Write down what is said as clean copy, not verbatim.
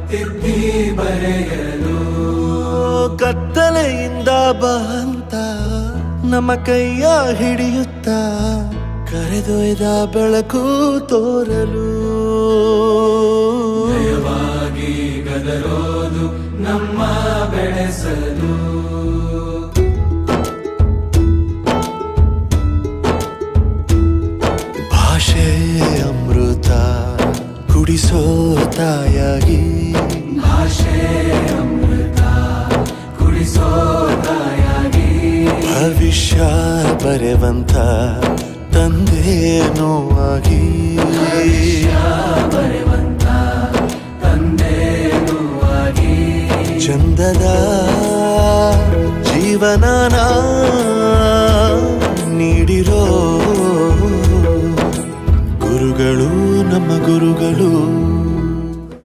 ತಿದ್ದಿ ಬರೆಯಲು ಕತ್ತಲೆಯಿಂದ ಬಂತ ನಮ್ಮ ಕೈಯ ಹಿಡಿಯುತ್ತಾ ಕರೆದೊಯ್ದ ಬೆಳಕು ತೋರಲು ಭಯವಾಗಿ ಗದರೋದು ನಮ್ಮ ಬೆಳೆಸಲು ಭಾಷೆ ಅಮೃತ ಕುಡಿಸೋ ತಾಯಾಗಿ ಭಾಷೆ ಅಮೃತ ಕುಡಿಸೋ ತಾಯಾಗಿ ಭವಿಷ್ಯ ಬರೆವಂತ ತಂದೇನೋ ಆಗಿ ಬರೆವಂತ ತಂದೇನೂ ಆಗಿ ಚಂದದ ಜೀವನನ ನೀಡಿರೋ ಗುರುಗಳು ನಮ್ಮ ಗುರುಗಳು